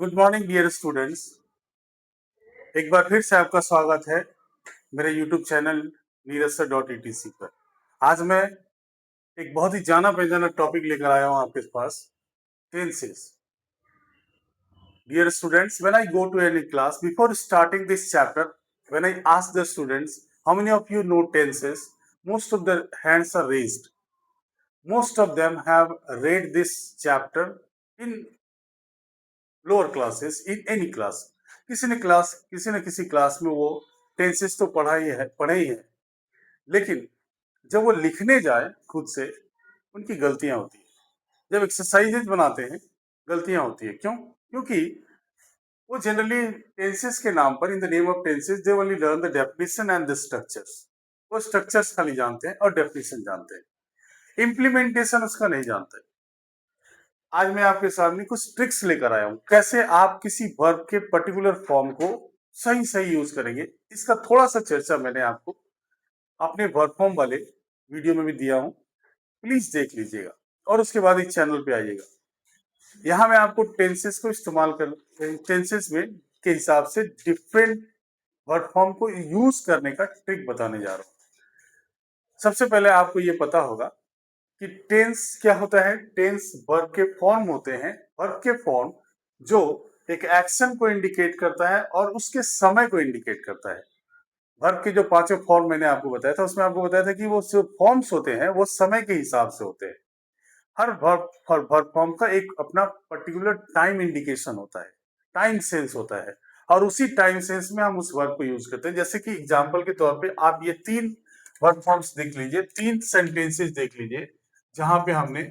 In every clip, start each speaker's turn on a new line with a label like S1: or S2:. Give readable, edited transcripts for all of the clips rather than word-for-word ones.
S1: Good morning dear students. एक बार फिर से आपका स्वागत है मेरे यूट्यूब चैनल नीरज पर। आज मैं एक बहुत ही जाना पहचाना टॉपिक लेकर आया हूं आपके पास, tenses. Dear students, when I go to any class, before starting this chapter, when I ask the students how many of you know tenses, most of the hands are raised. Most of them have read this chapter in lower classes, in any class. किसी न किसी class में वो tenses तो पढ़े ही है, लेकिन जब वो लिखने जाए खुद से, उनकी गलतियां होती है। जब एक्सरसाइजेज बनाते हैं, गलतियां होती है। क्यों? क्योंकि वो जनरली टेंसेस के नाम पर, in the name of tenses, they only learn the definition and the structures. वो स्ट्रक्चर्स खाली जानते हैं और डेफिनेशन जानते हैं, इम्प्लीमेंटेशन उसका नहीं जानते। आज मैं आपके सामने कुछ ट्रिक्स लेकर आया हूं, कैसे आप किसी वर्ब के पर्टिकुलर फॉर्म को सही सही यूज करेंगे। इसका थोड़ा सा चर्चा मैंने आपको अपने वर्ब फॉर्म वाले वीडियो में भी दिया हूं, प्लीज देख लीजिएगा और उसके बाद इस चैनल पे आइएगा। यहां मैं आपको टेंसेस को इस्तेमाल कर टेंसेस में के हिसाब से डिफरेंट वर्ब फॉर्म को यूज करने का ट्रिक बताने जा रहा हूं। सबसे पहले आपको ये पता होगा कि टेंस क्या होता है। टेंस वर्ब के फॉर्म होते हैं, वर्ब के फॉर्म जो एक एक्शन को इंडिकेट करता है और उसके समय को इंडिकेट करता है। वर्ब के जो पांचों फॉर्म मैंने आपको बताया था, उसमें आपको बताया था कि वो जो फॉर्म्स होते हैं वो समय के हिसाब से होते हैं। हर वर्ब फॉर्म का एक अपना पर्टिकुलर टाइम इंडिकेशन होता है, टाइम सेंस होता है, और उसी टाइम सेंस में हम उस वर्ब को यूज करते हैं। जैसे कि एग्जाम्पल के तौर पे आप ये तीन वर्ब फॉर्म्स देख लीजिए, तीन सेंटेंसेस देख लीजिए, जहां पे हमने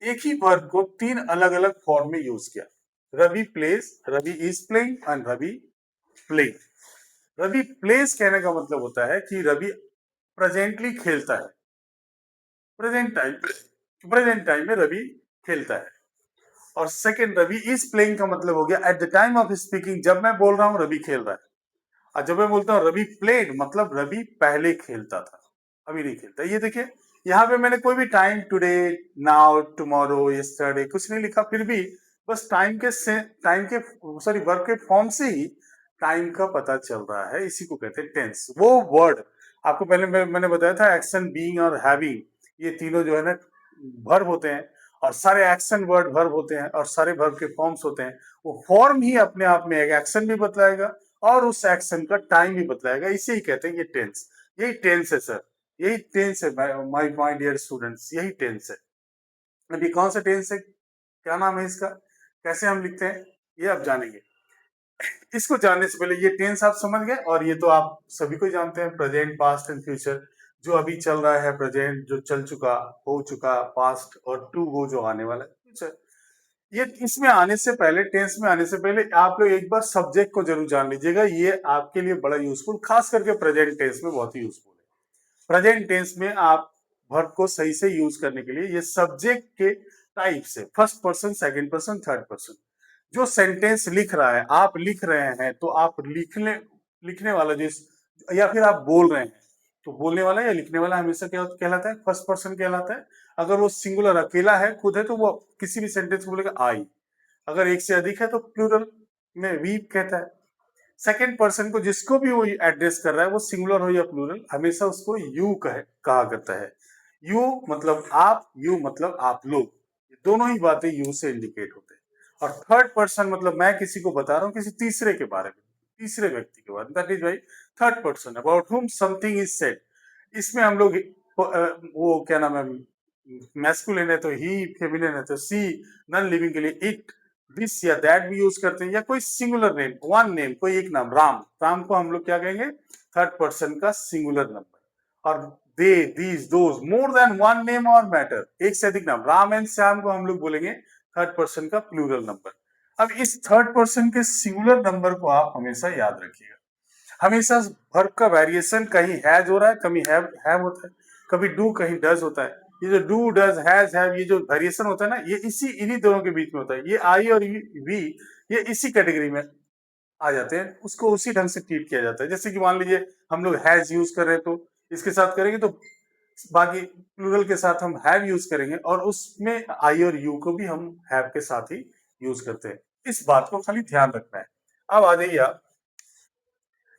S1: एक ही वर्ब को तीन अलग अलग फॉर्म में यूज किया। Ravi plays, Ravi is playing and Ravi playing. Ravi plays कहने का मतलब होता है कि रवि प्रेजेंटली खेलता है, प्रेजेंट टाइम में रवि खेलता है। और सेकंड, रवि इज प्लेइंग का मतलब हो गया at the time of speaking, जब मैं बोल रहा हूं रवि खेल रहा है। और जब मैं बोलता हूं रवि प्लेड, मतलब रवि पहले खेलता था, अभी नहीं खेलता। ये देखिए, यहाँ पे मैंने कोई भी time, today, now, tomorrow, yesterday कुछ नहीं लिखा, फिर भी बस टाइम के सॉरी वर्ब के फॉर्म से ही टाइम का पता चल रहा है। इसी को कहते हैं टेंस। वो वर्ड आपको पहले मैंने बताया था, एक्शन, बीइंग और हैविंग, ये तीनों जो है ना वर्ब होते हैं, और सारे एक्शन वर्ड वर्ब होते हैं, और सारे वर्ब के फॉर्म्स होते हैं। वो फॉर्म ही अपने आप में एक एक्शन भी बतलाएगा और उस एक्शन का टाइम भी बतलाएगा। इसे ही कहते हैं ये टेंस। यही टेंस है सर, यही टेंस है माय डियर स्टूडेंट्स, यही टेंस है। अभी कौन सा टेंस है, क्या नाम है इसका, कैसे हम लिखते हैं, ये आप जानेंगे। इसको जानने से पहले ये टेंस आप समझ गए, और ये तो आप सभी को जानते हैं, प्रेजेंट, पास्ट एंड फ्यूचर। जो अभी चल रहा है प्रेजेंट, जो चल चुका, हो चुका पास्ट, और टू गो जो आने वाला है फ्यूचर। ये इसमें आने से पहले, टेंस में आने से पहले आप लोग एक बार सब्जेक्ट को जरूर जान लीजिएगा। ये आपके लिए बड़ा यूजफुल, खास करके प्रेजेंट टेंस में बहुत ही यूजफुल है। प्रेजेंट टेंस में आप वर्ब को सही से यूज करने के लिए ये सब्जेक्ट के टाइप से, first person, second person, third person, जो सेंटेंस लिख रहा है, आप लिख रहे हैं तो आप लिखने वाला या फिर आप बोल रहे हैं तो बोलने वाला या लिखने वाला हमेशा क्या कहलाता है, फर्स्ट पर्सन कहलाता है। अगर वो सिंगुलर अकेला है, खुद है, तो वो किसी भी सेंटेंस को बोलेगा आई। अगर एक से अधिक है तो प्लूरल में वी कहता है। सेकंड पर्सन को जिसको भी वो एड्रेस कर रहा है, वो सिंगुलर हो या प्लूरल, हमेशा उसको यू कहा करता है। यू मतलब आप, यू मतलब आप लोग, ये दोनों ही बातें यू से इंडिकेट होते हैं। और थर्ड पर्सन मतलब मैं किसी को बता रहा हूं, किसी तीसरे के बारे में, तीसरे व्यक्ति के बारे में, that is why third person, about whom something is said. इसमें हम लोग वो क्या नाम है, मैस्कुलिन है तो ही, फेमिनिन है तो सी, नॉन लिविंग के लिए इट, दिस या दैट भी यूज करते हैं, या कोई सिंगुलर नेम, वन नेम, कोई एक नाम, राम, राम को हम लोग क्या कहेंगे, थर्ड पर्सन का सिंगुलर नंबर। और they, these, those, more than one name और मैटर, एक से अधिक नाम, राम एंड श्याम को हम लोग बोलेंगे थर्ड पर्सन का प्लूरल नंबर। अब इस थर्ड पर्सन के सिंगुलर नंबर को आप हमेशा याद रखिएगा। हमेशा वर्ब का वेरिएशन कहीं हैज हो रहा है, कभी हैव होता है, कभी डू, कहीं डज होता है। ये जो डू, डज, हैज, हैव, ये जो वेरिएशन होता है ना, ये इन्हीं दोनों के बीच में होता है। ये आई और वी, ये इसी कैटेगरी में आ जाते हैं, उसको उसी ढंग से ट्रीट किया जाता है। जैसे कि मान लीजिए हम लोग हैज यूज कर रहे हैं, तो इसके साथ करेंगे तो बाकी प्लूरल के साथ हम हैव यूज करेंगे, और उसमें आई और यू को भी हम हैव के साथ ही यूज करते हैं। इस बात को खाली ध्यान रखना है। अब आ जाइए आप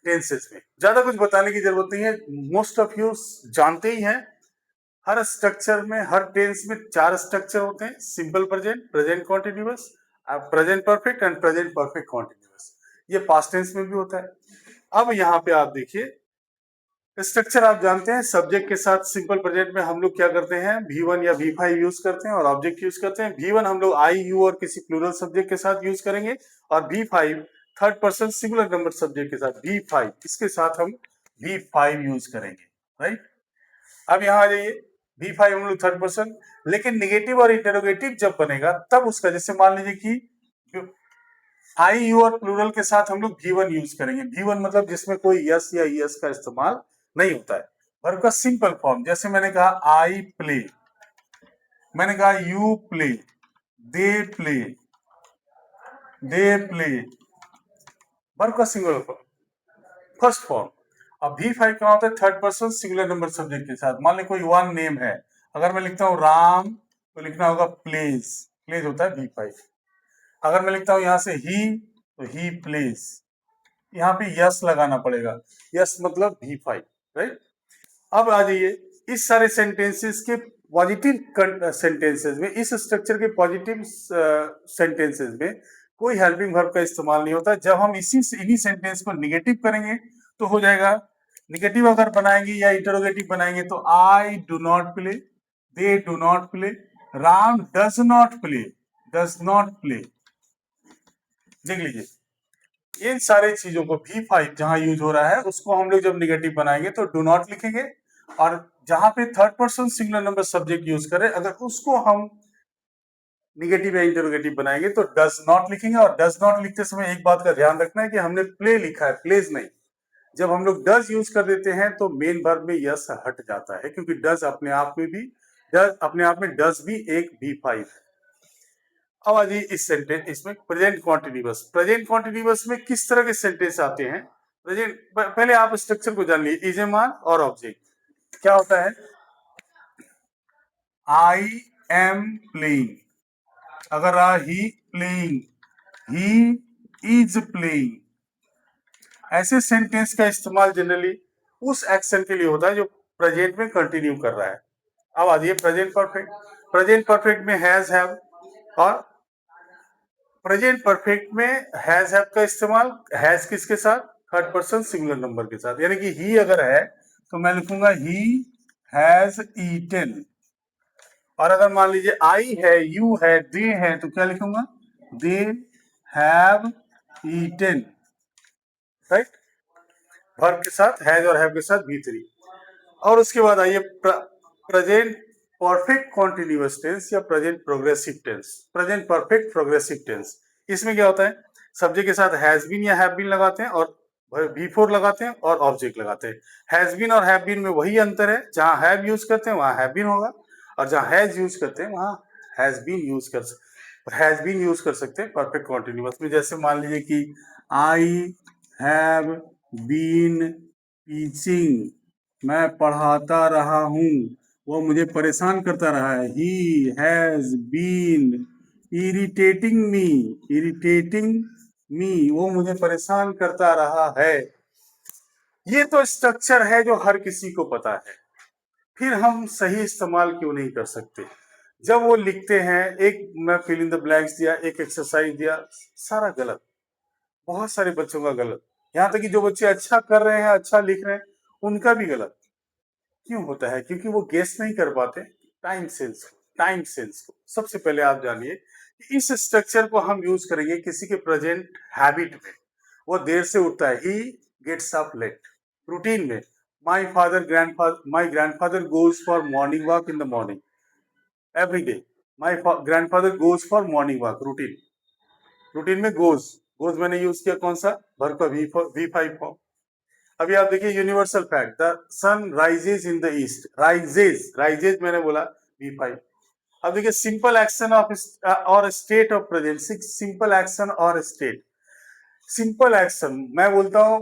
S1: टेंसेस में, ज्यादा कुछ बताने की जरूरत नहीं है, मोस्ट ऑफ यू जानते ही हैं। हर स्ट्रक्चर में, हर टेंस में 4 स्ट्रक्चर होते हैं, simple present, present continuous, present perfect and present perfect continuous. ये पास्ट टेंस में भी होता है। अब यहाँ पे आप देखिए स्ट्रक्चर आप जानते हैं, सब्जेक्ट के साथ सिंपल प्रेजेंट में हम लोग क्या करते हैं, V1 या V5 यूज करते हैं और ऑब्जेक्ट यूज करते हैं। V1 हम लोग आई, यू और किसी प्लूरल सब्जेक्ट के साथ यूज करेंगे और V5 third person singular number subject के साथ V5, इसके साथ हम V5 यूज करेंगे, राइट। अब यहाँ आ जाइए, V5 हम लोग थर्ड पर्सन, लेकिन निगेटिव और इंटेरोगेटिव जब बनेगा तब उसका, जैसे मान लीजिए कि आई, यू और प्लूरल के साथ हम लोग V1 यूज करेंगे। V1 मतलब जिसमें कोई यस या यस का इस्तेमाल नहीं होता है। वर्ब का सिंपल फॉर्म, जैसे मैंने कहा आई प्ले, मैंने कहा you play, they play, they play, verb का सिंगल फॉर्म, फर्स्ट फॉर्म। अब V5 क्या होता है, third person singular number subject के साथ। मान ली कोई वन नेम है, अगर मैं लिखता हूं राम तो लिखना होगा प्लेज, प्लेज होता है V5। अगर मैं लिखता हूं यहां से ही तो ही प्लेज, यहाँ पे यस लगाना पड़ेगा, यस मतलब V5, राइट। अब आ जाइए इस सारे सेंटेंसेस के पॉजिटिव सेंटेंसेस में, इस स्ट्रक्चर के पॉजिटिव सेंटेंसेस में कोई हेल्पिंग वर्ब का इस्तेमाल नहीं होता। जब हम इन्हीं सेंटेंस को निगेटिव करेंगे तो हो जाएगा, निगेटिव अगर बनाएंगे या इंटरोगेटिव बनाएंगे तो I do not play, they do not play, Ram does not play, does not play. देख लीजिए इन सारे चीजों को V5 जहां यूज हो रहा है उसको हम लोग जब निगेटिव बनाएंगे तो डू नॉट लिखेंगे, और जहां पे third person singular number subject use करें अगर उसको हम निगेटिव या इंटरोगेटिव बनाएंगे तो डज नॉट लिखेंगे। और डज नॉट लिखते समय एक बात का ध्यान रखना है कि हमने प्ले लिखा है, प्लेज नहीं। जब हम लोग डज यूज कर देते हैं तो मेन वर्ब में यस हट जाता है, क्योंकि डज अपने आप में भी, डज अपने आप में डज भी एक V5 है। अब आ जाइए इस सेंटेंस, इसमें प्रेजेंट कॉन्टिन्यूअस, प्रेजेंट कॉन्टिन्यूअस में किस तरह के सेंटेंस आते हैं। प्रेजेंट, पहले आप स्ट्रक्चर को जान लीजिए, इज ए मान और ऑब्जेक्ट क्या होता है, आई एम प्लेइंग, अगर रहा ही प्लेइंग, ही इज प्लेइंग। ऐसे सेंटेंस का इस्तेमाल जनरली उस एक्शन के लिए होता है जो प्रेजेंट में कंटिन्यू कर रहा है। अब आ जाइए प्रेजेंट परफेक्ट, प्रेजेंट परफेक्ट में हैज, हैव, और प्रेजेंट परफेक्ट में हैज हैव का इस्तेमाल, हैज किसके साथ, थर्ड पर्सन सिंगुलर नंबर के साथ। यानी कि ही अगर है तो मैं लिखूंगा ही हैज ईटन, और अगर मान लीजिए आई है, यू है, दे है तो क्या लिखूंगा, they have eaten, right. Verb के साथ हैज और हैव के साथ V3। और उसके बाद आइए प्रेजेंट परफेक्ट कॉन्टिन्यूअस टेंस या present progressive tense, present perfect progressive tense. इसमें क्या होता है, सब्जेक्ट के साथ हैज बीन या हैव बीन लगाते हैं और V4 लगाते हैं और ऑब्जेक्ट लगाते हैं। हैज बीन और हैव बीन में वही अंतर है, जहां हैव यूज करते हैं वहां हैव बीन होगा, और जहां हैज यूज करते हैं वहां हैज बीन यूज कर सकते, हैज बीन यूज कर सकते हैं परफेक्ट कॉन्टिन्यूअस में। जैसे मान लीजिए कि आई हैव बीन टीचिंग, मैं पढ़ाता रहा हूं, वो मुझे परेशान करता रहा है। He has been irritating me, irritating me, वो मुझे परेशान करता रहा है। ये तो स्ट्रक्चर है जो हर किसी को पता है, फिर हम सही इस्तेमाल क्यों नहीं कर सकते। जब वो लिखते हैं, एक मैं फिल इन द ब्लैंक्स दिया, एक एक्सरसाइज दिया, सारा गलत, बहुत सारे बच्चों का गलत, यहाँ तक कि जो बच्चे अच्छा कर रहे हैं, अच्छा लिख रहे हैं, उनका भी गलत। क्यों होता है, क्योंकि वो गेस नहीं कर पाते टाइम सेंस को, टाइम सेंस को। सबसे पहले आप जानिए कि इस स्ट्रक्चर को हम यूज करेंगे किसी के प्रेजेंट हैबिट में, वो देर से उठता है, he gets up late. Routine में, my grandfather goes for morning walk in the morning every day, my grandfather goes for morning walk, routine, routine में गोज, गोज मैंने यूज किया कौन सा, वर्ब का V5 फॉर्म। अभी आप देखिए universal fact, the sun rises in the east, rises, rises मैंने बोला V5। अब देखिए सिंपल एक्शन ऑफ और state of present, simple action और स्टेट। सिंपल एक्शन मैं बोलता हूं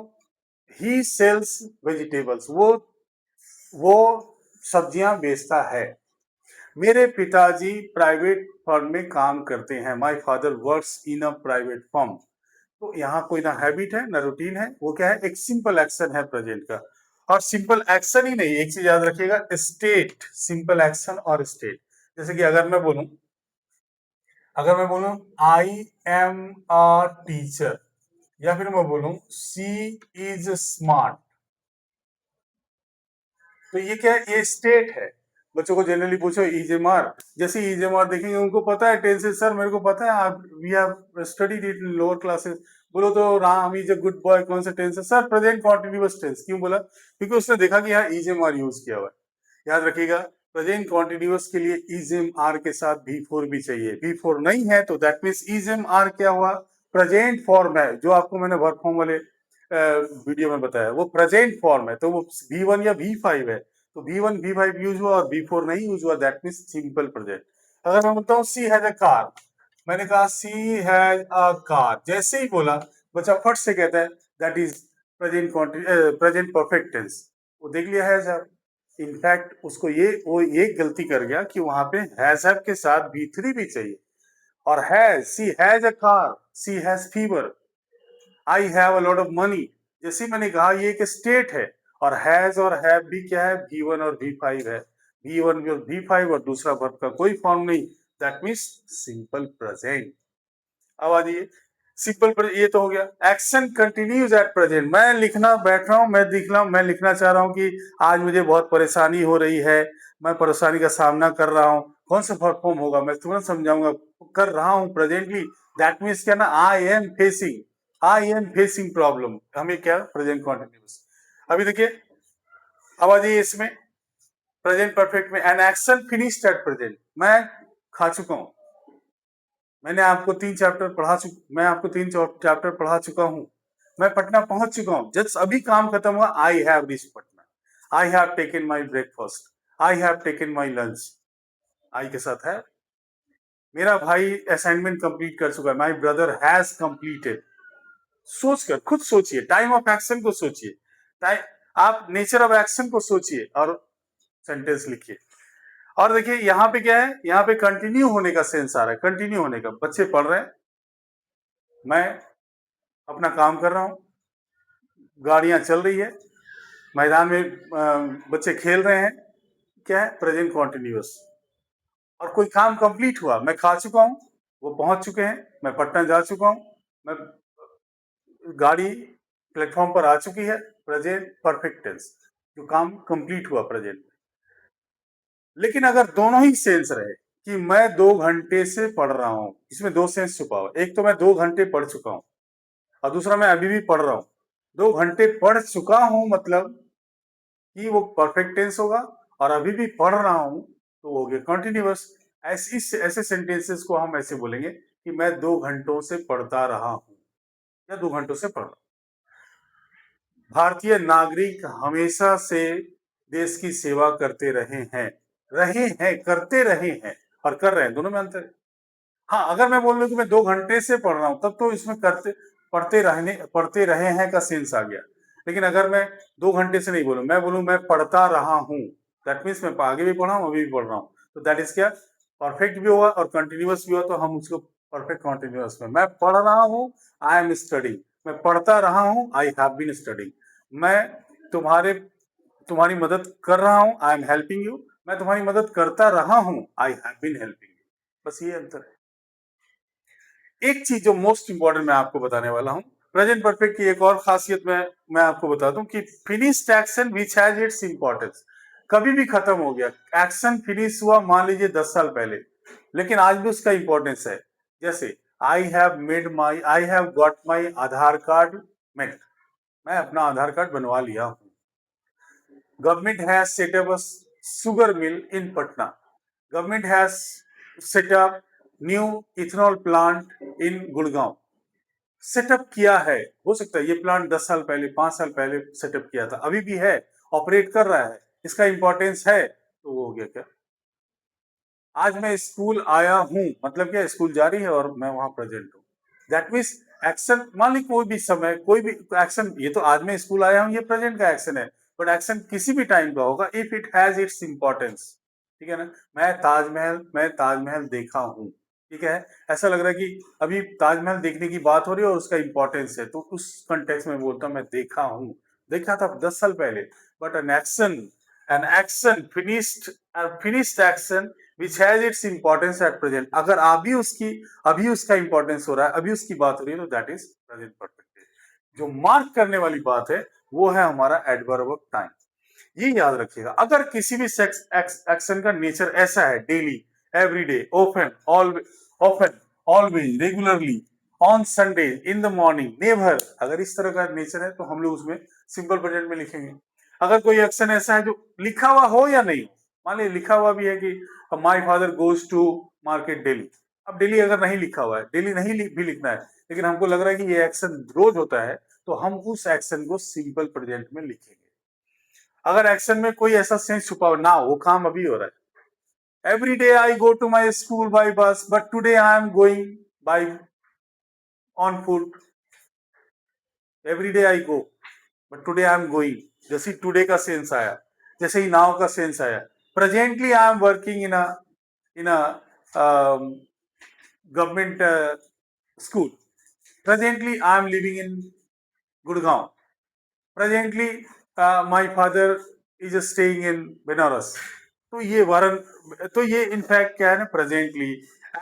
S1: ही सेल्स वेजिटेबल्स, वो सब्जियां बेचता है। मेरे पिताजी प्राइवेट फर्म में काम करते हैं। My father works in a private firm. तो यहाँ कोई ना हैबिट है ना रूटीन है, वो क्या है, एक सिंपल एक्शन है प्रेजेंट का। और सिंपल एक्शन ही नहीं, एक चीज याद रखिएगा, स्टेट, सिंपल एक्शन और स्टेट। जैसे कि अगर मैं बोलूं आई एम अ टीचर, या फिर मैं बोलूं सी इज स्मार्ट, तो ये क्या है, ये स्टेट है। बच्चों को जनरली पूछो ईजेमार, जैसे ईजेमार देखेंगे उनको पता है टेंसेस, सर मेरे को पता है, आप we have studied it in lower classes. बोलो तो Ram is a good boy, कौन सा टेंस है सर, प्रेजेंट कॉन्टिन्यूअस टेंस। क्यों बोला, क्योंकि उसने देखा कि यहाँ ईजेमार यूज किया हुआ है। याद रखिएगा, प्रेजेंट कॉन्टिन्यूअस के लिए इजेम आर के साथ भी फोर भी चाहिए। भी फोर नहीं है तो दैट मीन्स इजेम आर क्या हुआ, प्रेजेंट फॉर्म है। जो आपको मैंने वर्क फॉर्म वाले वीडियो में बताया वो प्रेजेंट फॉर्म है, तो वो V1 या V5 है। तो V1 V5 यूज हुआ और V4 नहीं यूज हुआ, दैट मीन्स सिंपल प्रेजेंट। अगर मैं बोलता हूँ सी हैज अ कार, मैंने कहा सी हैज अ कार, जैसे ही बोला बच्चा फट से कहता है that is present perfect tense. वो देख लिया हैज हैव। इनफैक्ट उसको ये गलती कर गया कि वहां पे हैज हैव के साथ V3 भी चाहिए। और has, she has a car, she has fever, I have a lot of money. जैसे मैंने कहा ये एक स्टेट है, और हैज और हैव भी क्या है, V1 और V5 है। V1 और V5 और दूसरा वर्ब का कोई फॉर्म नहीं, दैट मीन्स सिंपल प्रेजेंट। अब आ जाइए सिंपल पर, ये तो हो गया। एक्शन कंटिन्यूज एट प्रेजेंट, मैं लिखना बैठ रहा हूं, मैं लिखना चाह रहा हूं कि आज मुझे बहुत परेशानी हो रही है, मैं परेशानी का सामना कर रहा हूं, कौन सा परफॉर्म होगा मैं तुरंत समझाऊंगा, कर रहा हूं प्रेजेंटली, दैट मीन्स क्या ना, आई एम फेसिंग प्रॉब्लम, हमें क्या, प्रेजेंट कॉन्टिन्यूस। अभी देखिए, अब आ जाइए इसमें प्रेजेंट परफेक्ट में, an action finished at present, मैं खा चुका हूं, मैं आपको तीन चैप्टर पढ़ा चुका हूं, मैं पटना पहुंच चुका हूं, जस्ट अभी काम खत्म हुआ, I have reach Patna, I have taken my breakfast, I have taken my lunch. I के साथ है। मेरा भाई असाइनमेंट कंप्लीट कर चुका है, माई ब्रदर हैज कंप्लीटेड। सोचकर, खुद सोचिए, टाइम ऑफ एक्शन को सोचिए, टाइम, आप नेचर ऑफ एक्शन को सोचिए और सेंटेंस लिखिए। और देखिए यहाँ पे क्या है, यहाँ पे कंटिन्यू होने का सेंस आ रहा है, कंटिन्यू होने का, बच्चे पढ़ रहे हैं, मैं अपना काम कर रहा हूं, गाड़ियां चल रही है, मैदान में बच्चे खेल रहे हैं, क्या है, प्रेजेंट कॉन्टिन्यूअस। और कोई काम कंप्लीट हुआ, मैं खा चुका हूं, वो पहुंच चुके हैं, मैं पटना जा चुका हूं, मैं गाड़ी प्लेटफॉर्म पर आ चुकी है, प्रेजेंट परफेक्ट टेंस, जो काम कंप्लीट हुआ प्रेजेंट। लेकिन अगर दोनों ही सेंस रहे कि मैं 2 घंटे से पढ़ रहा हूं, इसमें दो सेंस छुपा हुआ, एक तो मैं 2 घंटे पढ़ चुका हूं, और दूसरा मैं अभी भी पढ़ रहा हूं। 2 घंटे पढ़ चुका हूं मतलब कि वो परफेक्ट टेंस होगा, और अभी भी पढ़ रहा हूं तो हो गया कंटिन्यूअस। ऐसे सेंटेंसेस को हम ऐसे बोलेंगे कि मैं 2 घंटों से पढ़ता रहा हूं, या 2 घंटों से पढ़ रहा हूं। भारतीय नागरिक हमेशा से देश की सेवा करते रहे हैं, करते रहे हैं और कर रहे हैं, दोनों में अंतर है। हाँ, अगर मैं बोल दूं कि मैं 2 घंटे से पढ़ रहा हूं, तब तो इसमें पढ़ते रहे हैं का सेंस आ गया। लेकिन अगर मैं 2 घंटे से नहीं बोलूं, मैं बोलूं मैं पढ़ता रहा हूं, दैट मीन्स मैं आगे भी पढ़ा हूं, अभी भी पढ़ रहा हूं, तो दैट इज क्या, परफेक्ट भी हुआ और कंटिन्यूअस भी हुआ, तो हम उसको परफेक्ट कंटिन्यूअस में, मैं पढ़ रहा हूं, आई एम स्टडिंग, मैं पढ़ता रहा हूं, आई हैव बीन स्टडिंग, मैं तुम्हारे तुम्हारी मदद कर रहा हूं, आई एम हेल्पिंग यू, मैं तुम्हारी मदद करता रहा हूं, I have been helping you. बस ये अंतर है। एक चीज जो मोस्ट इंपॉर्टेंट मैं आपको बताने वाला हूं, प्रेजेंट परफेक्ट की एक और खासियत मैं आपको बता दूं कि finished action which has its importance, कभी भी खत्म हो गया, एक्शन फिनिश हुआ मान लीजिए 10 साल पहले, लेकिन आज भी उसका इंपॉर्टेंस है। जैसे I have got my Aadhaar card made, मैं अपना आधार कार्ड बनवा लिया हूं। Government has set up a sugar mill in Patna, government has set up new ethanol plant in Gurgaon. Setup किया है, हो सकता है ये प्लांट 10 साल पहले, 5 साल पहले सेटअप किया था, अभी भी है, ऑपरेट कर रहा है, इसका इंपॉर्टेंस है, तो वो हो गया क्या, आज मैं स्कूल आया हूं मतलब क्या, स्कूल जारी है और मैं वहां प्रेजेंट हूं, दैट मीन्स एक्शन, मान ली कोई भी समय, कोई भी एक्शन, ये तो आज मैं स्कूल आया हूं ये प्रेजेंट का एक्शन है, बट एक्शन किसी भी टाइम का होगा if it has its importance, ठीक है ना। मैं ताजमहल देखा हूँ, ठीक है। ऐसा लग रहा है कि अभी ताजमहल देखने की बात हो रही है और उसका इंपॉर्टेंस है, तो उस कंटेक्स्ट में बोलता हूँ मैं देखा हूँ। देखा था 10 साल पहले, but an action finished action which has its importance at present. अगर अभी उसका इंपॉर्टेंस हो रहा है, अभी उसकी बात हो रही है, तो दैट इज प्रेजेंट परफेक्ट। जो मार्क करने वाली बात है वो है हमारा एडवर्ब ऑफ टाइम। ये याद रखिएगा। अगर किसी भी एक्शन का नेचर ऐसा है, daily, everyday, often, always, regularly, on Sunday, in the morning, never, अगर इस तरह का नेचर है तो हम लोग उसमें सिंपल प्रेजेंट में लिखेंगे। अगर कोई एक्शन ऐसा है जो लिखा हुआ हो या नहीं, मान लीजिए लिखा हुआ भी है कि my father goes to market daily. अब डेली अगर नहीं लिखा हुआ है, डेली नहीं भी लिखना है, लेकिन हमको लग रहा है कि ये एक्शन रोज होता है, तो हम उस एक्शन को सिंपल प्रेजेंट में लिखेंगे। अगर एक्शन में कोई ऐसा सेंस छुपा हो ना, वो काम अभी हो रहा है। Every day I go to my school by bus, but today I am going by on foot. Every day I go, but today I am going, जैसे टूडे का सेंस आया, जैसे ही नाउ का सेंस आया। Presently I am working in a government school. Presently I am living in Gurgaon. Presently my father is staying in Banaras. तो ये in fact क्या है ना, presently,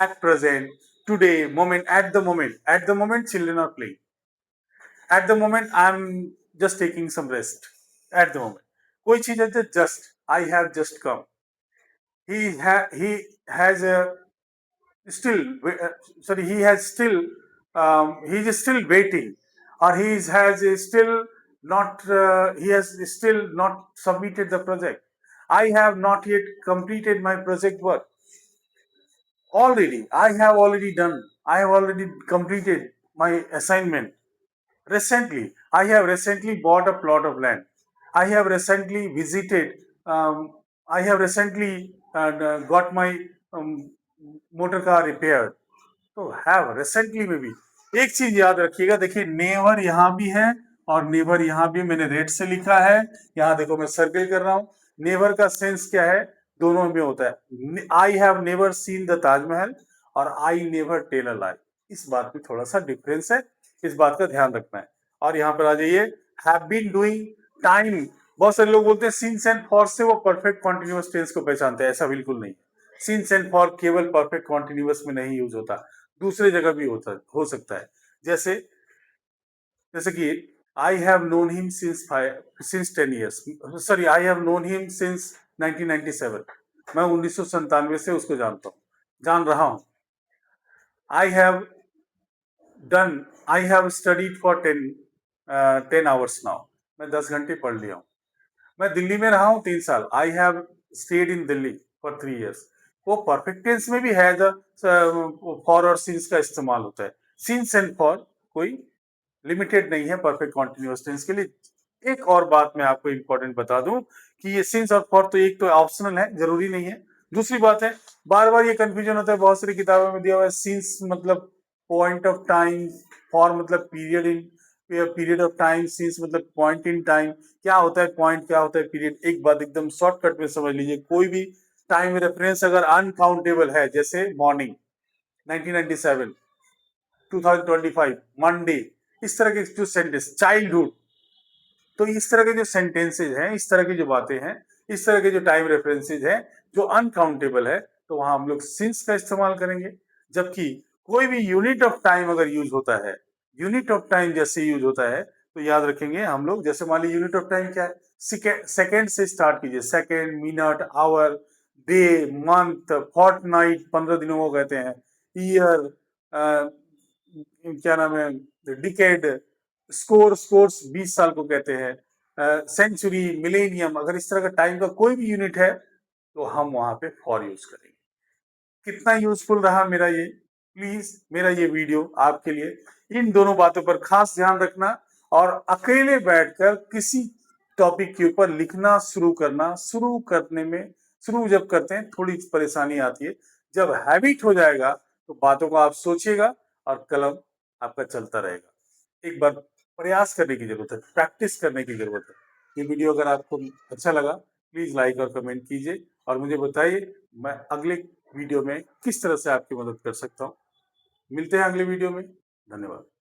S1: at present, today, moment, at the moment children are playing, at the moment I am just taking some rest, at the moment. कोई चीज है, just, I have just come, he has still sorry he has still he is still waiting, or has still not he has still not submitted the project. I have not yet completed my project work. I have already completed my assignment. Recently, I have recently bought a plot of land. I have recently visited, I have recently got my um, motor car repaired. तो have recently में भी एक चीज याद रखिएगा। देखिए, never यहां भी है और नेवर यहां भी मैंने रेड से लिखा है। यहां देखो मैं सर्कल कर रहा हूं। नेवर का सेंस क्या है, दोनों में होता है। I have never seen the Taj Mahal और आई नेवर टेल अ लाई। इस बात में थोड़ा सा डिफरेंस है, इस बात का ध्यान रखना है। और यहाँ पर आ जाइए, हैव बीन डूइंग, टाइम। बहुत सारे लोग बोलते हैं सिंस एंड फॉर से वो परफेक्ट कॉन्टिन्यूअस टेंस को पहचानते हैं, ऐसा बिल्कुल नहीं। सिंस एंड फॉर केवल परफेक्ट कॉन्टिन्यूअस में नहीं यूज होता, दूसरे जगह भी हो सकता है। जैसे जैसे कि I have known him since 10 years, sorry, I have known him since 1997। मैं 1997 से उसको जानता हूँ, जान रहा हूँ। I have done I have studied for 10 hours now. मैं 10 घंटे पढ़ लिया हूँ। मैं दिल्ली में रहा हूँ 3 साल। I have stayed in Delhi for 3 years. वो परफेक्ट टेंस में भी है, फॉर और सिंस का इस्तेमाल होता है। सिंस एंड फॉर कोई लिमिटेड नहीं है परफेक्ट कॉन्टिन्यूअस टेंस के लिए। एक और बात मैं आपको इंपॉर्टेंट बता दूं कि ये सिंस और फॉर तो एक तो ऑप्शनल है, जरूरी नहीं है। दूसरी बात है, बार बार ये कंफ्यूजन होता है, बहुत सारी किताबों में दिया हुआ है सिंस मतलब पॉइंट ऑफ टाइम, फॉर मतलब पीरियड ऑफ टाइम, सिंस मतलब पॉइंट इन टाइम। क्या होता है पॉइंट, क्या होता है पीरियड? एक बात एकदम शॉर्टकट में समझ लीजिए, कोई भी टाइम रेफरेंस अगर अनकाउंटेबल है, जैसे मॉर्निंग 1997, 2025, मंडे, इस तरह के जो सेंटेंस, चाइल्डहुड, तो इस तरह के जो सेंटेंसेज हैं, इस तरह की जो बातें हैं, इस तरह के जो टाइम रेफरेंसेज हैं जो अनकाउंटेबल है, तो वहां हम लोग सिंस का इस्तेमाल करेंगे। जबकि कोई भी यूनिट ऑफ टाइम अगर यूज होता है, यूनिट ऑफ टाइम जैसे यूज होता है, तो याद रखेंगे हम लोग, जैसे मान लीजिए यूनिट ऑफ टाइम क्या है, सेकेंड से स्टार्ट कीजिए। Second, minute, hour, day, month, fortnight 15 दिनों को कहते हैं, ईयर, क्या नाम है, डिकेड, स्कोर्स 20 साल को कहते हैं, सेंचुरी, मिलेनियम, अगर इस तरह का टाइम का कोई भी यूनिट है तो हम वहां पे फॉर यूज करेंगे। कितना यूजफुल रहा मेरा ये, प्लीज मेरा ये वीडियो आपके लिए, इन दोनों बातों पर खास ध्यान रखना। और अकेले बैठकर किसी टॉपिक के ऊपर लिखना शुरू करने में, शुरू जब करते हैं थोड़ी परेशानी आती है, जब हैबिट हो जाएगा तो बातों को आप सोचिएगा और कलम आपका चलता रहेगा। एक बार प्रयास करने की जरूरत है, प्रैक्टिस करने की जरूरत है। ये वीडियो अगर आपको अच्छा लगा, प्लीज लाइक और कमेंट कीजिए और मुझे बताइए मैं अगले वीडियो में किस तरह से आपकी मदद कर सकता हूँ। मिलते हैं अगले वीडियो में। धन्यवाद।